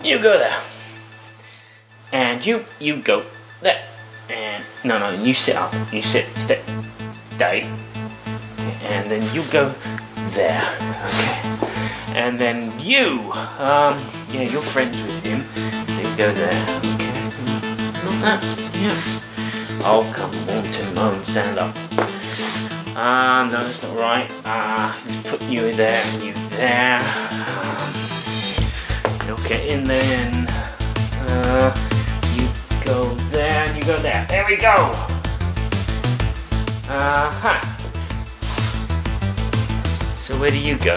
you go there. And you go there. And no, you sit up. You stay. And then you go there. Okay. And then you, yeah, you're friends with him. So you go there. Okay. Not that. Yeah. Oh, come on, Timon, stand up. No, that's not right. Just put you there and you there. Okay, and then you go there and you go there. There we go. So where do you go?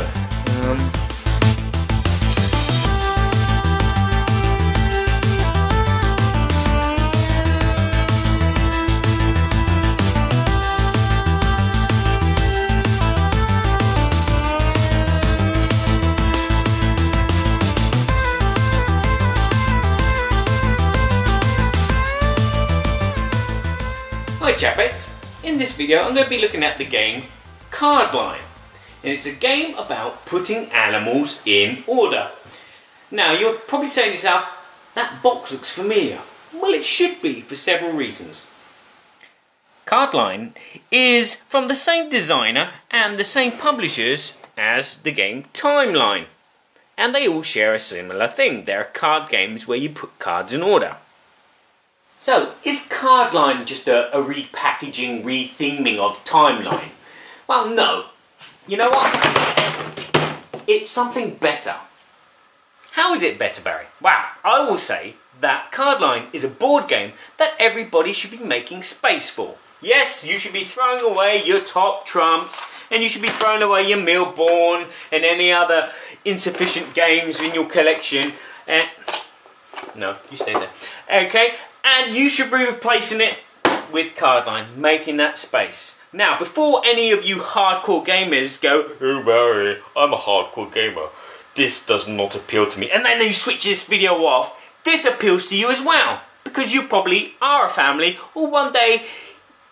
Hi Chappettes, in this video I'm going to be looking at the game Cardline, and it's a game about putting animals in order. Now you're probably saying to yourself, that box looks familiar. Well, it should be for several reasons. Cardline is from the same designer and the same publishers as the game Timeline, and they all share a similar thing. They're card games where you put cards in order. So, is Cardline just a repackaging, retheming of Timeline? Well, no. You know what? It's something better. How is it better, Barry? Well, I will say that Cardline is a board game that everybody should be making space for. Yes, you should be throwing away your top trumps, and you should be throwing away your Millborn and any other insufficient games in your collection. And no, you stay there. Okay? And you should be replacing it with Cardline, making that space. Now, before any of you hardcore gamers go, "Oh Barry, I'm a hardcore gamer, this does not appeal to me," and then you switch this video off, this appeals to you as well, because you probably are a family, or one day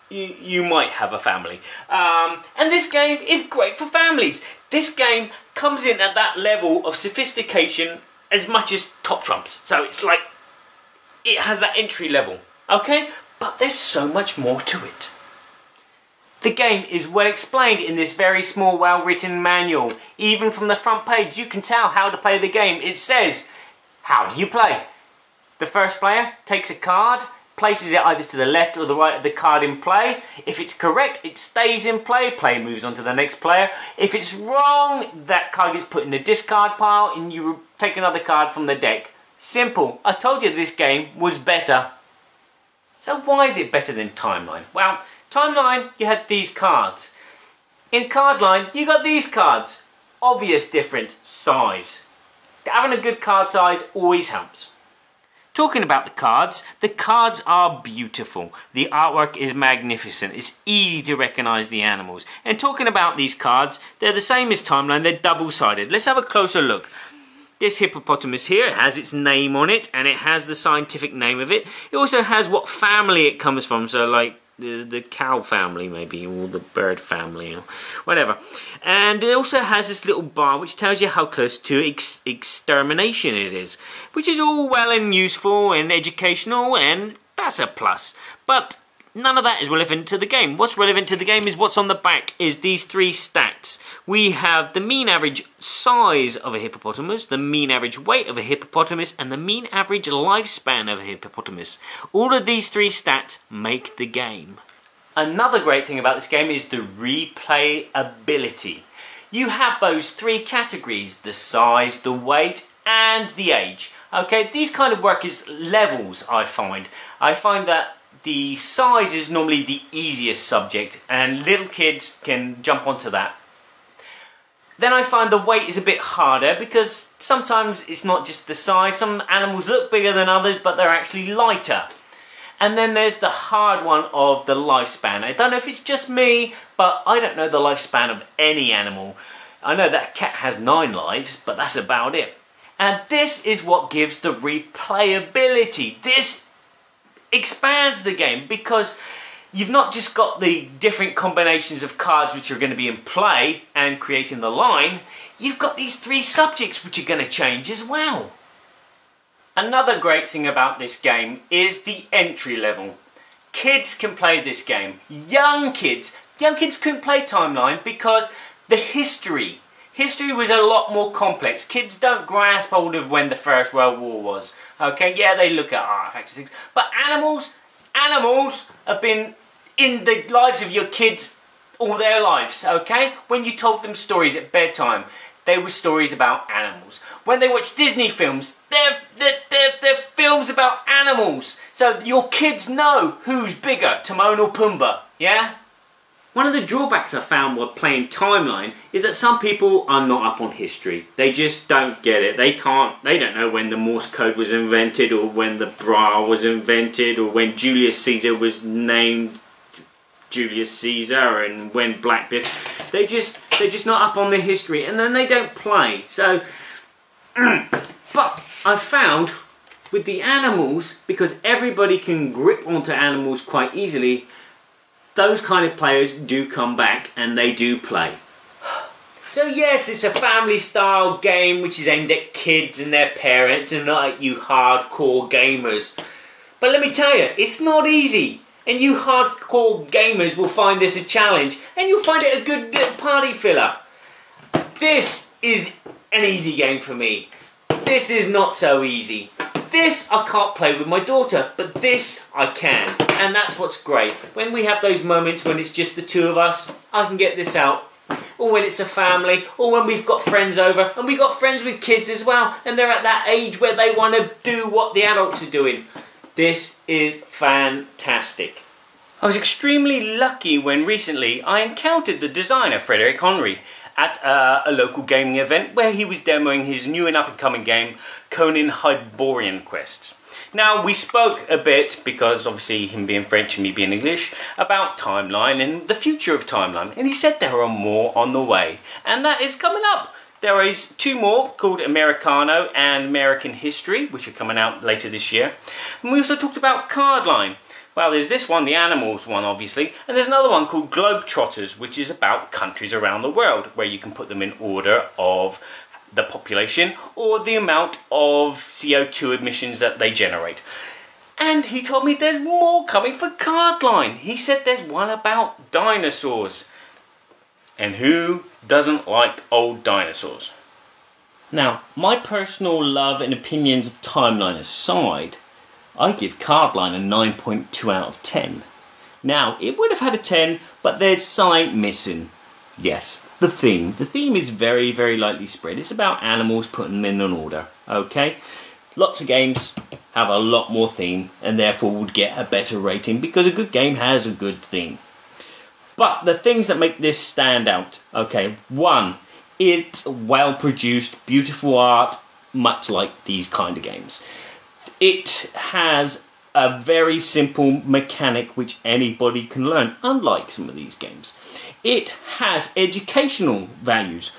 you might have a family. And this game is great for families. This game comes in at that level of sophistication as much as Top Trumps. So it's like, it has that entry level, okay? But there's so much more to it. The game is well explained in this very small, well-written manual. Even from the front page, you can tell how to play the game. It says, how do you play? The first player takes a card, places it either to the left or the right of the card in play. If it's correct, it stays in play. Player moves on to the next player. If it's wrong, that card gets put in the discard pile and you take another card from the deck. Simple. I told you this game was better. So why is it better than Timeline? Well, Timeline, you had these cards. In Cardline, you got these cards. Obvious different size. Having a good card size always helps. Talking about the cards are beautiful. The artwork is magnificent. It's easy to recognise the animals. And talking about these cards, they're the same as Timeline. They're double-sided. Let's have a closer look. This hippopotamus here, it has its name on it, and it has the scientific name of it. It also has what family it comes from, so like the cow family maybe, or the bird family, or whatever. And it also has this little bar which tells you how close to extermination it is, which is all well and useful and educational, and that's a plus. But none of that is relevant to the game. What's relevant to the game is what's on the back, is these three stats. We have the mean average size of a hippopotamus, the mean average weight of a hippopotamus, and the mean average lifespan of a hippopotamus. All of these three stats make the game. Another great thing about this game is the replayability. You have those three categories: the size, the weight, and the age. Okay, these kind of work as levels, I find. I find that the size is normally the easiest subject, and little kids can jump onto that. Then I find the weight is a bit harder, because sometimes it's not just the size. Some animals look bigger than others, but they're actually lighter. And then there's the hard one of the lifespan. I don't know if it's just me, but I don't know the lifespan of any animal. I know that a cat has 9 lives, but that's about it. And this is what gives the replayability. This expands the game, because you've not just got the different combinations of cards which are going to be in play and creating the line, you've got these three subjects which are going to change as well. Another great thing about this game is the entry level. Kids can play this game. Young kids couldn't play Timeline because the history was a lot more complex. Kids don't grasp hold of when the First World War was. Okay, yeah, they look at artifacts and things, but animals have been in the lives of your kids all their lives. Okay, when you told them stories at bedtime, they were stories about animals. When they watch Disney films, they're films about animals. So your kids know who's bigger, Timon or Pumbaa, yeah? One of the drawbacks I found while playing Timeline is that some people are not up on history. They just don't get it. They don't know when the Morse code was invented, or when the Braille was invented, or when Julius Caesar was named Julius Caesar, and when Blackbeard. They're just not up on the history, and then they don't play. So, but I found with the animals, because everybody can grip onto animals quite easily, those kind of players do come back and they do play. So yes, it's a family style game which is aimed at kids and their parents and not at you hardcore gamers. But let me tell you, it's not easy. And you hardcore gamers will find this a challenge, and you'll find it a good little party filler. This is an easy game for me. This is not so easy. This I can't play with my daughter, but this I can. And that's what's great. When we have those moments when it's just the two of us, I can get this out. Or when it's a family, or when we've got friends over, and we've got friends with kids as well, and they're at that age where they want to do what the adults are doing. This is fantastic. I was extremely lucky when recently I encountered the designer Frederick Henry at a local gaming event where he was demoing his new and up-and-coming game, Conan Hyborian Quests. Now, we spoke a bit, because obviously him being French and me being English, about Timeline and the future of Timeline, and he said there are more on the way, and that is coming up. There is 2 more called Americano and American History, which are coming out later this year. And we also talked about Cardline. Well, there's this one, the animals one, obviously, and there's another one called Globetrotters, which is about countries around the world, where you can put them in order of the population or the amount of CO2 emissions that they generate. And he told me there's more coming for Cardline. He said there's one about dinosaurs. And who doesn't like old dinosaurs? Now, my personal love and opinions of Timeline aside, I give Cardline a 9.2 out of 10. Now, it would have had a 10, but there's something missing. Yes, the theme. The theme is very, very lightly spread. It's about animals, putting them in an order, okay? Lots of games have a lot more theme, and therefore would get a better rating, because a good game has a good theme. But the things that make this stand out, okay, 1, it's well produced, beautiful art, much like these kind of games. It has a very simple mechanic which anybody can learn, unlike some of these games. It has educational values,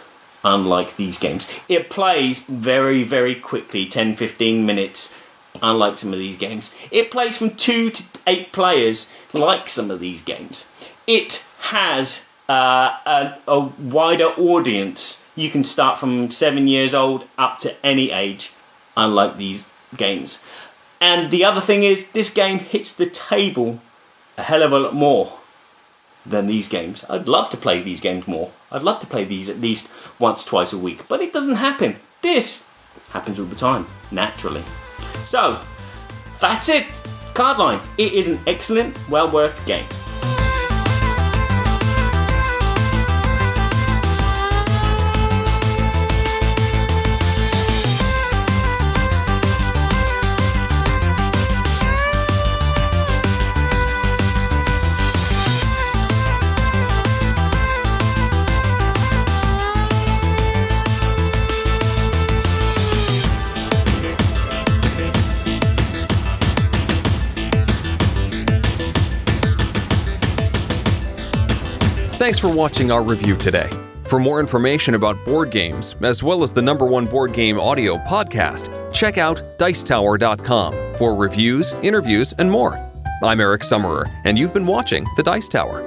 unlike these games. It plays very, very quickly, 10-15 minutes, unlike some of these games. It plays from 2 to 8 players, like some of these games. It has a wider audience. You can start from 7 years old up to any age, unlike these games. And the other thing is, this game hits the table a hell of a lot more than these games. I'd love to play these games more. I'd love to play these at least once, twice a week, but it doesn't happen. This happens all the time, naturally. So, that's it. Cardline. It is an excellent, well worth game. Thanks for watching our review today. For more information about board games, as well as the #1 board game audio podcast, check out Dicetower.com for reviews, interviews, and more. I'm Eric Summerer, and you've been watching The Dice Tower.